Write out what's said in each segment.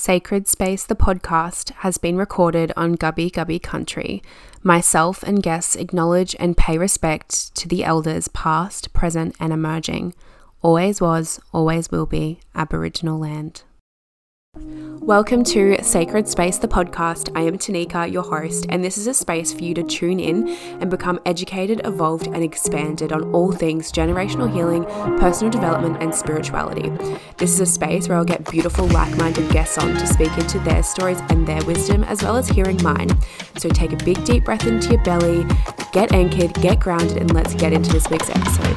Sacred Space, the podcast, has been recorded on Gubbi Gubbi country. Myself and guests acknowledge and pay respect to the elders past, present and emerging. Always was, always will be Aboriginal land. Welcome to Sacred Space, the podcast. I am Tanika, your host, and this is a space for you to tune in and become educated, evolved, and expanded on all things generational healing, personal development, and spirituality. This is a space where I'll get beautiful, like-minded guests on to speak into their stories and their wisdom, as well as hearing mine. So take a big, deep breath into your belly, get anchored, get grounded, and let's get into this week's episode.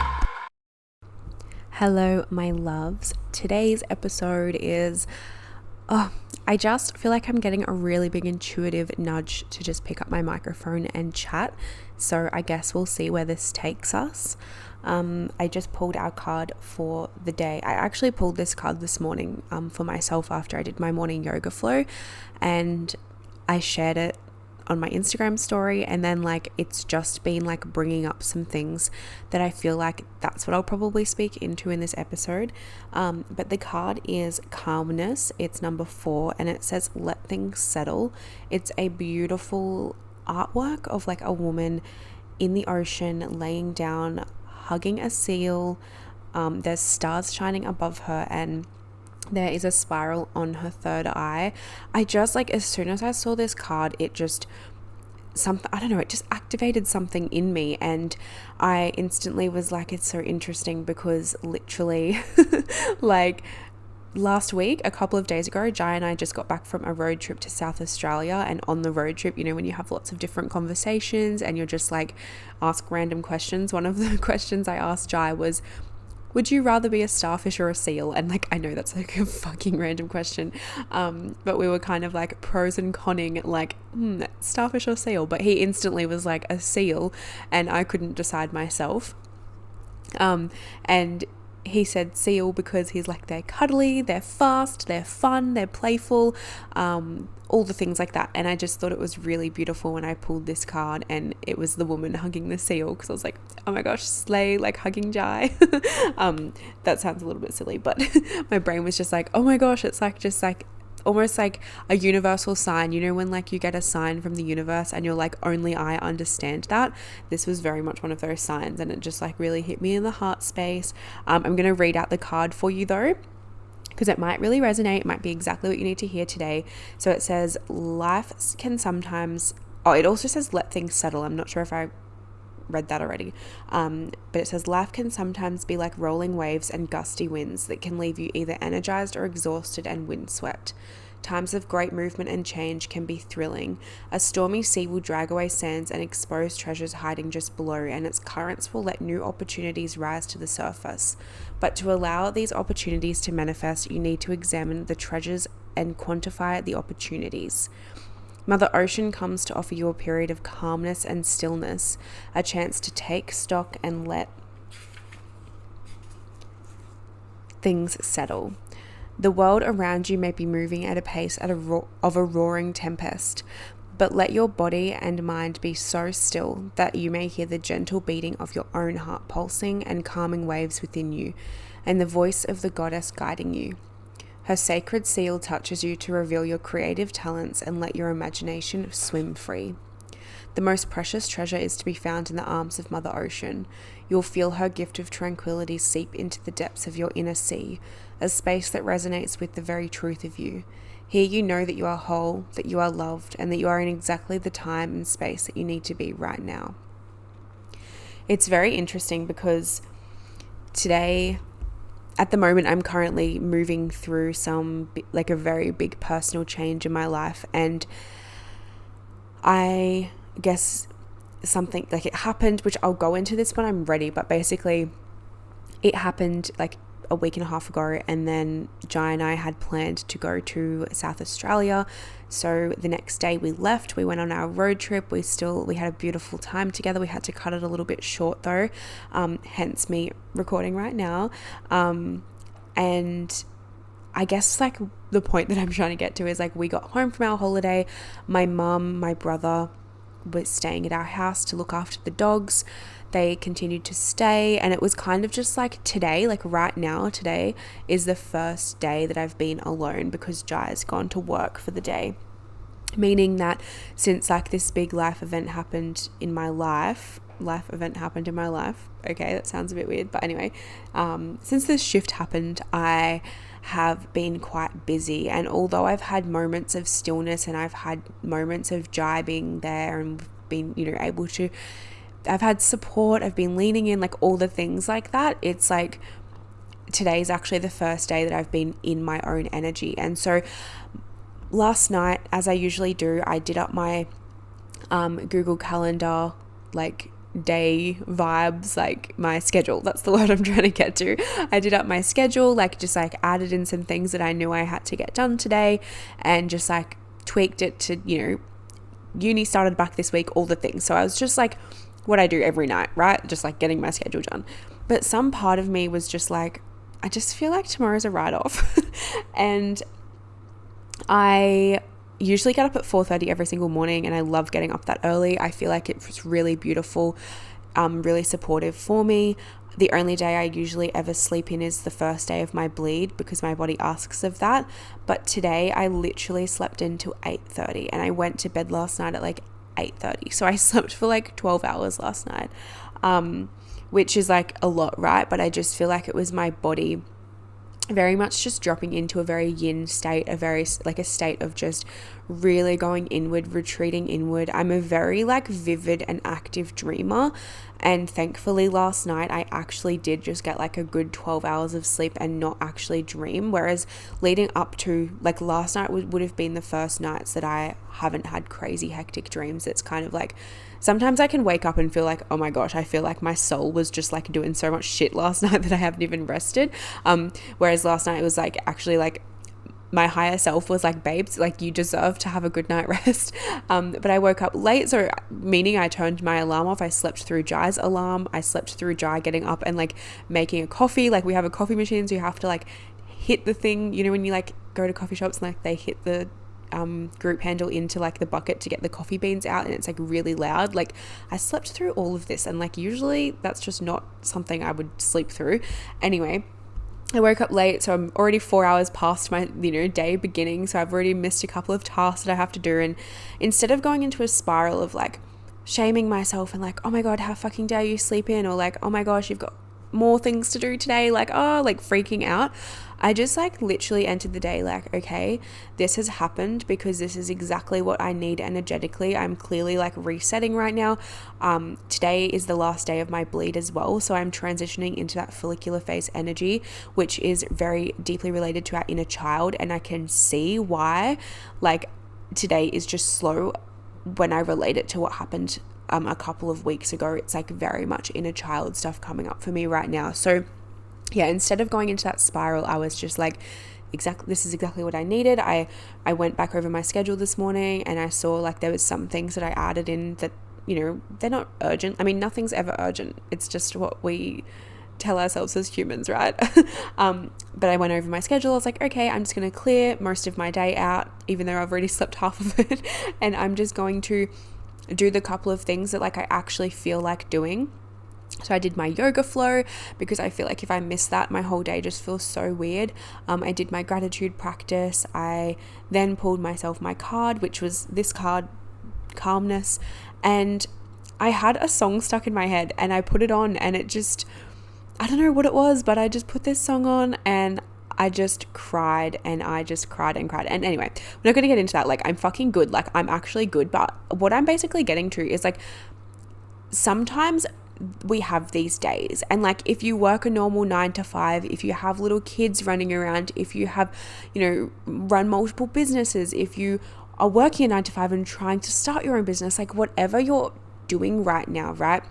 Hello, my loves. Today's episode is... I just feel like I'm getting a really big intuitive nudge to just pick up my microphone and chat. So I guess we'll see where this takes us. I just pulled our card for the day. I actually pulled this card this morning for myself after I did my morning yoga flow, and I shared it on my Instagram story, and then it's just been bringing up some things that I feel like that's what I'll probably speak into in this episode. But the card is calmness. It's number 4, and it says let things settle. It's a beautiful artwork of a woman in the ocean laying down, hugging a seal. There's stars shining above her, and there is a spiral on her third eye. I just as soon as I saw this card, it just it just activated something in me, and I instantly was it's so interesting because literally last week, a couple of days ago, Jai and I just got back from a road trip to South Australia, and on the road trip, when you have lots of different conversations and you're just ask random questions, one of the questions I asked Jai was, would you rather be a starfish or a seal? And I know that's a fucking random question, but we were kind of pros and conning, starfish or seal, but he instantly was a seal, and I couldn't decide myself. And he said seal because he's they're cuddly, they're fast, they're fun, they're playful, all the things like that. And I just thought it was really beautiful when I pulled this card and it was the woman hugging the seal, because I was oh my gosh, slay, hugging Jai. That sounds a little bit silly, but my brain was just oh my gosh, it's just almost a universal sign, when you get a sign from the universe and you're only I understand that. This was very much one of those signs, and it just really hit me in the heart space. I'm going to read out the card for you though, because it might really resonate. It might be exactly what you need to hear today. So it says life can sometimes, it also says let things settle. I'm not sure if I read that already, but it says life can sometimes be like rolling waves and gusty winds that can leave you either energized or exhausted and windswept. Times of great movement and change can be thrilling. A stormy sea will drag away sands and expose treasures hiding just below, and its currents will let new opportunities rise to the surface. But to allow these opportunities to manifest, you need to examine the treasures and quantify the opportunities. Mother Ocean comes to offer you a period of calmness and stillness, a chance to take stock and let things settle. The world around you may be moving at a pace of a roaring tempest, but let your body and mind be so still that you may hear the gentle beating of your own heart pulsing and calming waves within you, and the voice of the goddess guiding you. Her sacred seal touches you to reveal your creative talents and let your imagination swim free. The most precious treasure is to be found in the arms of Mother Ocean. You'll feel her gift of tranquility seep into the depths of your inner sea, a space that resonates with the very truth of you. Here you know that you are whole, that you are loved, and that you are in exactly the time and space that you need to be right now. It's very interesting because today, at the moment, I'm currently moving through a very big personal change in my life, and I guess something it happened, which I'll go into this when I'm ready, but basically it happened a week and a half ago, and then Jai and I had planned to go to South Australia. So the next day we left, we went on our road trip. We had a beautiful time together. We had to cut it a little bit short though, hence me recording right now. And I guess the point that I'm trying to get to is we got home from our holiday. My mum, my brother was staying at our house to look after the dogs. they continued to stay, and it was kind of just like today, like right now, today is the first day that I've been alone because Jai's gone to work for the day. Meaning that since like this big life event happened in my life, okay, that sounds a bit weird, but anyway, since this shift happened, I have been quite busy, and although I've had moments of stillness and I've had moments of Jai being there and been, you know, able to, I've had support, I've been leaning in, like all the things like that, it's like today is actually the first day that I've been in my own energy. And so last night, as I usually do, I did up my Google Calendar, like day vibes, like my schedule, that's the word I'm trying to get to. I did up my schedule, like just like added in some things that I knew I had to get done today, and just like tweaked it to, you know, uni started back this week, all the things. So I was just like what I do every night, right? Just like getting my schedule done. But some part of me was just like, I just feel like tomorrow's a write-off. And I usually get up at 4:30 every single morning, and I love getting up that early. I feel like it's really beautiful, really supportive for me. The only day I usually ever sleep in is the first day of my bleed because my body asks of that. But today I literally slept into 8:30, and I went to bed last night at like 8:30. So I slept for like 12 hours last night, which is like a lot, right? But I just feel like it was my body very much just dropping into a very yin state, a state of just really going inward, retreating inward. I'm a very like vivid and active dreamer, and thankfully last night I actually did just get like a good 12 hours of sleep and not actually dream, whereas leading up to like last night would have been the first nights that I haven't had crazy hectic dreams. It's kind of like sometimes I can wake up and feel like, oh my gosh, I feel like my soul was just like doing so much shit last night that I haven't even rested. Whereas last night it was like actually like my higher self was like, babes, like you deserve to have a good night rest. But I woke up late, so meaning I turned my alarm off. I slept through Jai's alarm. I slept through Jai getting up and like making a coffee. Like we have a coffee machine, so you have to like hit the thing, you know, when you like go to coffee shops and like they hit the group handle into like the bucket to get the coffee beans out, and it's like really loud. Like I slept through all of this, and like usually that's just not something I would sleep through. Anyway, I woke up late, so I'm already 4 hours past my, you know, day beginning, so I've already missed a couple of tasks that I have to do. And instead of going into a spiral of like shaming myself and like, oh my god, how fucking dare you sleep in, or like, oh my gosh, you've got more things to do today, like, oh, like freaking out, I just like literally entered the day like, okay, this has happened because this is exactly what I need energetically. I'm clearly like resetting right now. Today is the last day of my bleed as well, so I'm transitioning into that follicular phase energy, which is very deeply related to our inner child, and I can see why like today is just slow when I relate it to what happened a couple of weeks ago. It's like very much inner child stuff coming up for me right now. So yeah, instead of going into that spiral, I was just like, this is exactly what I needed. I went back over my schedule this morning, and I saw like there was some things that I added in that, you know, they're not urgent. I mean, nothing's ever urgent. It's just what we tell ourselves as humans, right? But I went over my schedule. I was like, okay, I'm just going to clear most of my day out, even though I've already slept half of it. And I'm just going to do the couple of things that like I actually feel like doing. So I did my yoga flow because I feel like if I miss that, my whole day just feels so weird. I did my gratitude practice. I then pulled myself my card, which was this card, Calmness. And I had a song stuck in my head, and I put it on, and it just, I don't know what it was, but I just put this song on and I just cried, and I just cried and cried. And anyway, we're not going to get into that. Like, I'm fucking good. Like, I'm actually good. But what I'm basically getting to is like, sometimes we have these days, and like if you work a normal 9 to 5, if you have little kids running around, if you have, you know, run multiple businesses, if you are working a 9 to 5 and trying to start your own business, like whatever you're doing right now, right?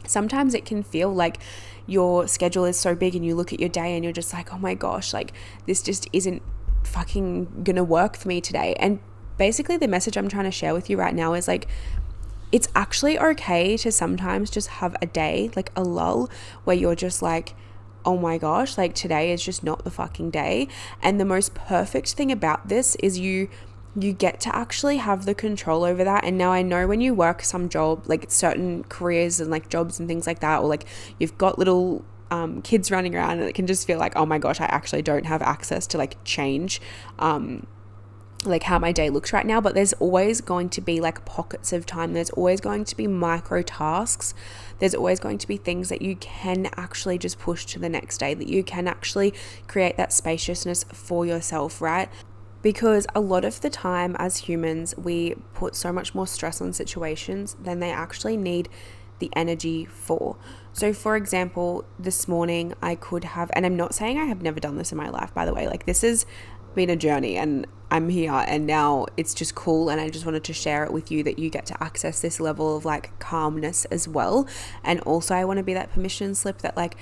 Sometimes it can feel like your schedule is so big, and you look at your day and you're just like, oh my gosh, like this just isn't fucking gonna work for me today. And basically the message I'm trying to share with you right now is like, it's actually okay to sometimes just have a day, like a lull, where you're just like, oh my gosh, like today is just not the fucking day. And the most perfect thing about this is you you get to actually have the control over that. And now I know when you work some job, like certain careers and like jobs and things like that, or like you've got little kids running around, and it can just feel like, oh my gosh, I actually don't have access to like change like how my day looks right now. But there's always going to be like pockets of time. There's always going to be micro tasks. There's always going to be things that you can actually just push to the next day, that you can actually create that spaciousness for yourself, right? Because a lot of the time as humans, we put so much more stress on situations than they actually need the energy for. So for example, this morning I could have, and I'm not saying I have never done this in my life, by the way, like this has been a journey and I'm here and now it's just cool, and I just wanted to share it with you that you get to access this level of like calmness as well. And also I want to be that permission slip that like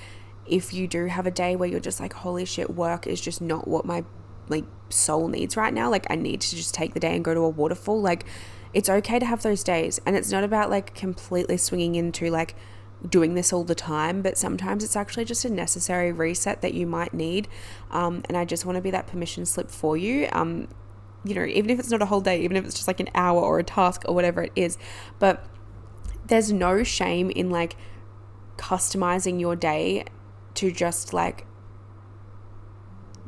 if you do have a day where you're just like, holy shit, work is just not what my like soul needs right now, like I need to just take the day and go to a waterfall, like it's okay to have those days. And it's not about like completely swinging into like doing this all the time, but sometimes it's actually just a necessary reset that you might need. And I just want to be that permission slip for you. You know, even if it's not a whole day, even if it's just like an hour or a task or whatever it is, but there's no shame in like customizing your day to just like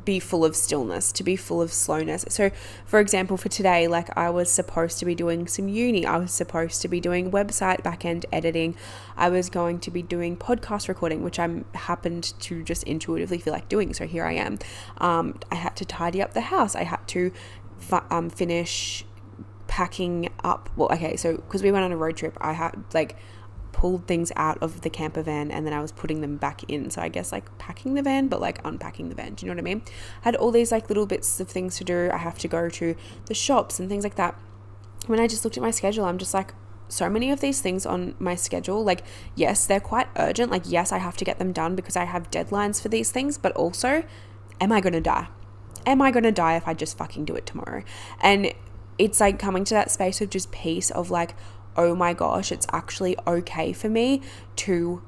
be full of stillness, to be full of slowness. So for example, for today, like I was supposed to be doing some uni, I was supposed to be doing website backend editing, I was going to be doing podcast recording, which I happened to just intuitively feel like doing, so here I am. I had to tidy up the house, I had to finish packing up, well okay, so because we went on a road trip, I had like pulled things out of the camper van and then I was putting them back in, so I guess like packing the van but like unpacking the van, do you know what I mean? I had all these like little bits of things to do. I have to go to the shops and things like that. When I just looked at my schedule, I'm just like, so many of these things on my schedule, like yes, they're quite urgent, like yes, I have to get them done because I have deadlines for these things, but also, am I gonna die? Am I gonna die if I just fucking do it tomorrow? And it's like coming to that space of just peace of like, oh my gosh, it's actually okay for me to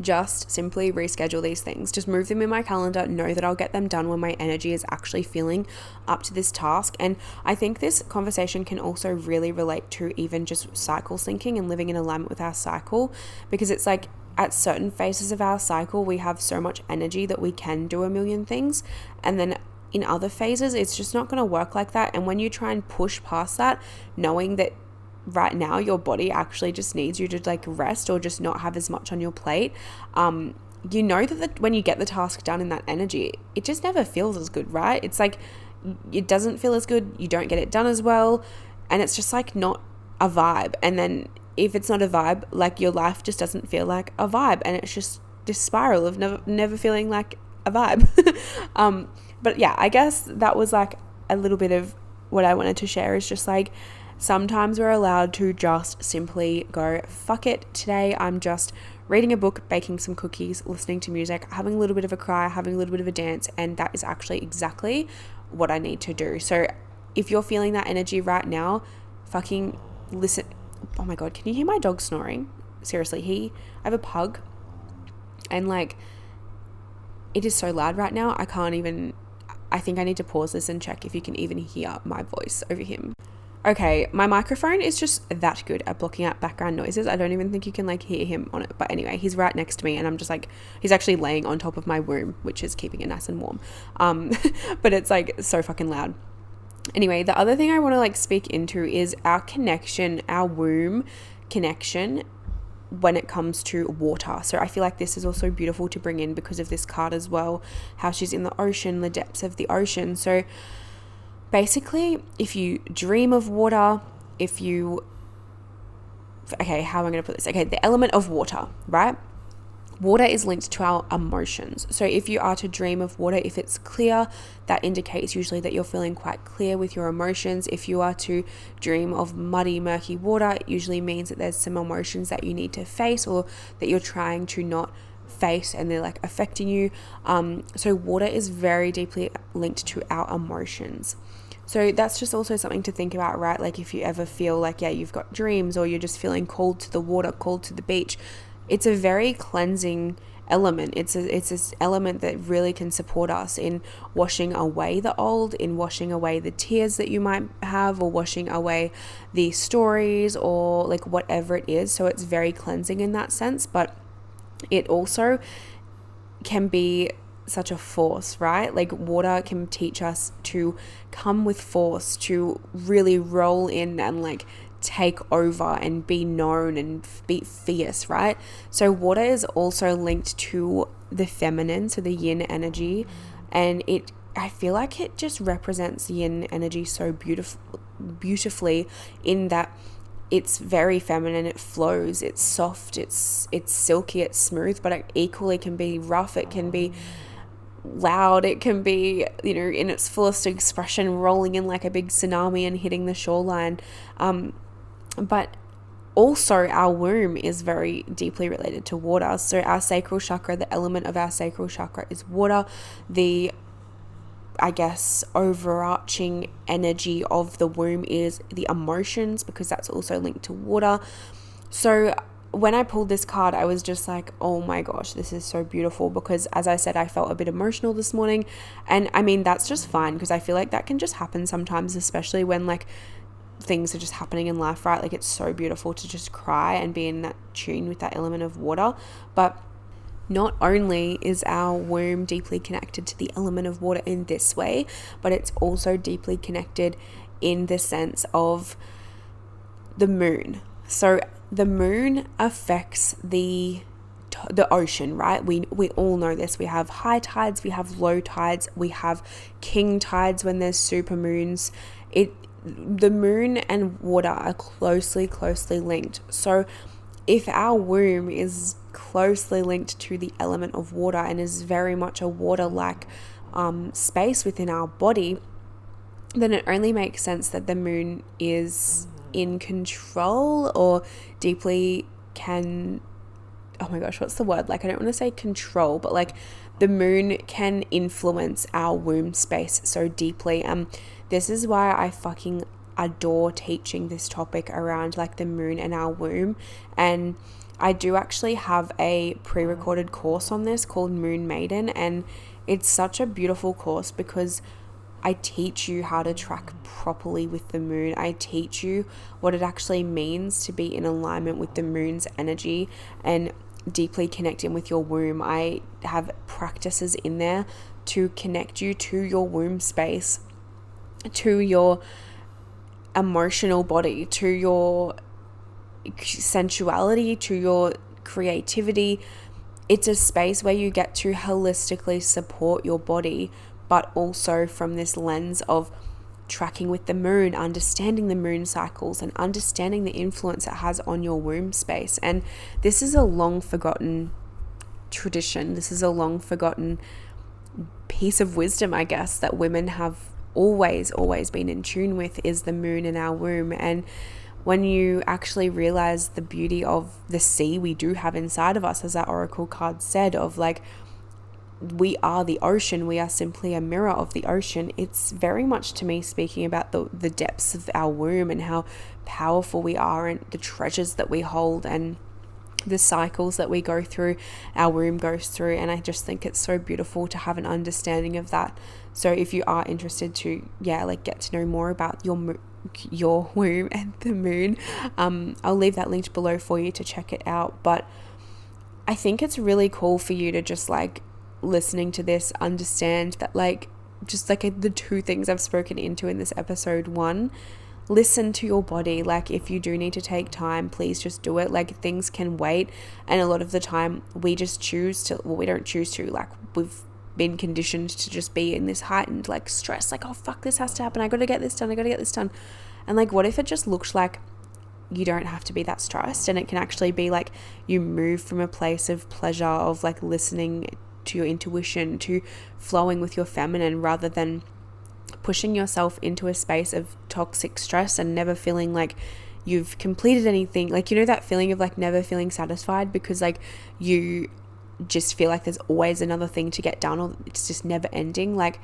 just simply reschedule these things, just move them in my calendar, know that I'll get them done when my energy is actually feeling up to this task. And I think this conversation can also really relate to even just cycle syncing and living in alignment with our cycle, because it's like at certain phases of our cycle, we have so much energy that we can do a million things. And then in other phases, it's just not going to work like that. And when you try and push past that, knowing that right now your body actually just needs you to like rest or just not have as much on your plate, you know that when you get the task done in that energy, it just never feels as good, right? It's like it doesn't feel as good, you don't get it done as well, and it's just like not a vibe. And then if it's not a vibe, like your life just doesn't feel like a vibe, and it's just this spiral of never feeling like a vibe. But yeah, I guess that was like a little bit of what I wanted to share, is just like sometimes we're allowed to just simply go, fuck it, today I'm just reading a book, baking some cookies, listening to music, having a little bit of a cry, having a little bit of a dance, and that is actually exactly what I need to do. So if you're feeling that energy right now, fucking listen. Oh my god, can you hear my dog snoring? Seriously, I have a pug, and like it is so loud right now, I think I need to pause this and check if you can even hear my voice over him. Okay, my microphone is just that good at blocking out background noises. I don't even think you can like hear him on it. But anyway, he's right next to me and I'm just like, he's actually laying on top of my womb, which is keeping it nice and warm. But it's like so fucking loud. Anyway, the other thing I want to like speak into is our connection, our womb connection when it comes to water. So I feel like this is also beautiful to bring in because of this card as well, how she's in the ocean, the depths of the ocean. So basically, if you dream of water, how am I going to put this? Okay, the element of water, right? Water is linked to our emotions. So if you are to dream of water, if it's clear, that indicates usually that you're feeling quite clear with your emotions. If you are to dream of muddy, murky water, it usually means that there's some emotions that you need to face or that you're trying to not face and they're like affecting you. So water is very deeply linked to our emotions. So that's just also something to think about, right? Like if you ever feel like, you've got dreams or you're just feeling called to the water, called to the beach, it's a very cleansing element. It's this element that really can support us in washing away the old, in washing away the tears that you might have, or washing away the stories, or like whatever it is. So it's very cleansing in that sense, but it also can be such a force, right? Like water can teach us to come with force, to really roll in and like take over and be known and be fierce, right? So water is also linked to the feminine, so the yin energy, and I feel like it just represents yin energy so beautifully in that it's very feminine, it flows, it's soft, it's silky, it's smooth, but it equally can be rough, it can be loud, it can be, in its fullest expression, rolling in like a big tsunami and hitting the shoreline. But also our womb is very deeply related to water. So our sacral chakra, the element of our sacral chakra is water. The, I guess, overarching energy of the womb is the emotions, because that's also linked to water. So when I pulled this card, I was just like, oh my gosh, this is so beautiful, because as I said, I felt a bit emotional this morning. And I mean, that's just fine, because I feel like that can just happen sometimes, especially when like things are just happening in life, right? Like it's so beautiful to just cry and be in that tune with that element of water. But not only is our womb deeply connected to the element of water in this way, but it's also deeply connected in the sense of the moon. So the moon affects the ocean, right? We all know this. We have high tides, we have low tides, we have king tides when there's super moons. The moon and water are closely linked. So if our womb is closely linked to the element of water and is very much a water-like space within our body, then it only makes sense that the moon is in control, or deeply can, oh my gosh, what's the word? Like, I don't want to say control, but like the moon can influence our womb space so deeply. This is why I fucking adore teaching this topic around like the moon and our womb. And I do actually have a pre-recorded course on this called Moon Maiden, and it's such a beautiful course because I teach you how to track properly with the moon. I teach you what it actually means to be in alignment with the moon's energy and deeply connecting with your womb. I have practices in there to connect you to your womb space, to your emotional body, to your sensuality, to your creativity. It's a space where you get to holistically support your body, but also from this lens of tracking with the moon, understanding the moon cycles, and understanding the influence it has on your womb space. And this is a long forgotten tradition. This is a long forgotten piece of wisdom, I guess, that women have always been in tune with, is the moon in our womb. And when you actually realize the beauty of the sea we do have inside of us, as that oracle card said, of like, we are the ocean, we are simply a mirror of the ocean. It's very much, to me, speaking about the depths of our womb and how powerful we are, and the treasures that we hold, and the cycles that we go through, our womb goes through. And I just think it's so beautiful to have an understanding of that. So if you are interested to get to know more about your womb and the moon, I'll leave that linked below for you to check it out. But I think it's really cool for you to just like, listening to this, understand that like, just like the two things I've spoken into in this episode. One, listen to your body. Like, if you do need to take time, please just do it. Like, things can wait. And a lot of the time we just choose to, well, we don't choose to, like, we've been conditioned to just be in this heightened like stress, like, oh fuck, this has to happen, I gotta get this done. And like, what if it just looked like you don't have to be that stressed, and it can actually be like you move from a place of pleasure, of like listening to your intuition, to flowing with your feminine, rather than pushing yourself into a space of toxic stress and never feeling like you've completed anything. Like, you know, that feeling of like never feeling satisfied because like you just feel like there's always another thing to get done, or it's just never ending. Like,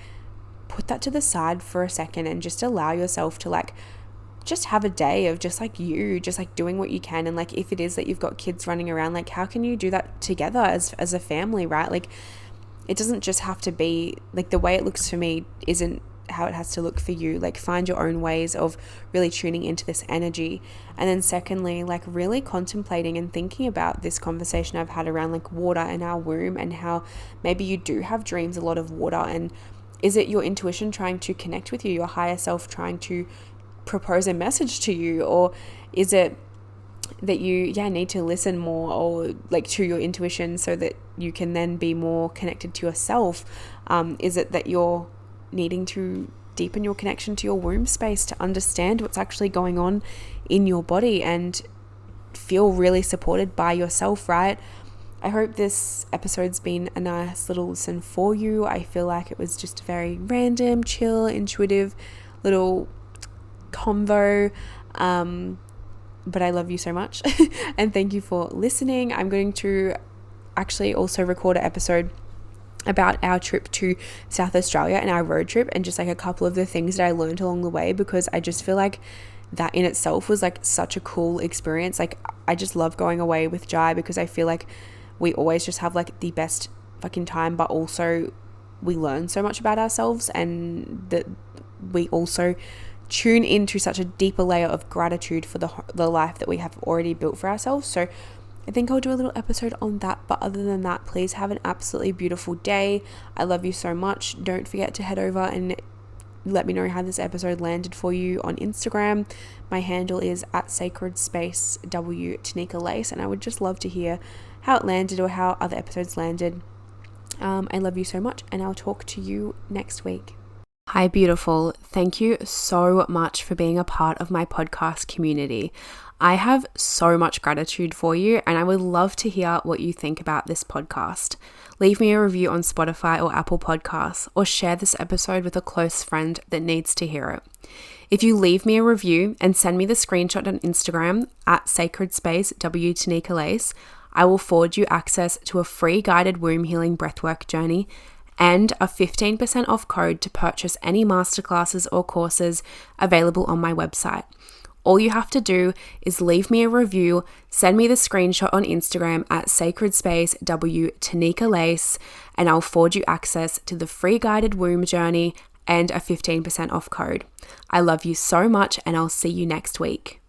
put that to the side for a second and just allow yourself to like just have a day of just like you, just like doing what you can. And like, if it is that you've got kids running around, like how can you do that together as a family, right? Like, it doesn't just have to be like the way it looks for me isn't how it has to look for you. Like, find your own ways of really tuning into this energy. And then secondly, like really contemplating and thinking about this conversation I've had around like water and our womb, and how maybe you do have dreams a lot of water. And is it your intuition trying to connect with you, your higher self trying to propose a message to you? Or is it that you need to listen more, or like to your intuition, so that you can then be more connected to yourself? Is it that you're needing to deepen your connection to your womb space to understand what's actually going on in your body and feel really supported by yourself, right? I hope this episode's been a nice little listen for you. I feel like it was just a very random, chill, intuitive little convo. But I love you so much and thank you for listening. I'm going to actually also record an episode about our trip to South Australia and our road trip, and just like a couple of the things that I learned along the way, because I just feel like that in itself was like such a cool experience. Like, I just love going away with Jai, because I feel like we always just have like the best fucking time, but also we learn so much about ourselves, and that we also tune into such a deeper layer of gratitude for the life that we have already built for ourselves. So I think I'll do a little episode on that. But other than that, please have an absolutely beautiful day. I love you so much. Don't forget to head over and let me know how this episode landed for you on Instagram. My handle is @sacredspacewTanika, and I would just love to hear how it landed or how other episodes landed. I love you so much, and I'll talk to you next week. Hi, beautiful. Thank you so much for being a part of my podcast community. I have so much gratitude for you, and I would love to hear what you think about this podcast. Leave me a review on Spotify or Apple Podcasts, or share this episode with a close friend that needs to hear it. If you leave me a review and send me the screenshot on Instagram @sacredspacewTanika, I will forward you access to a free guided womb healing breathwork journey and a 15% off code to purchase any masterclasses or courses available on my website. All you have to do is leave me a review, send me the screenshot on Instagram @sacredspacewTanika, and I'll forward you access to the free guided womb journey and a 15% off code. I love you so much, and I'll see you next week.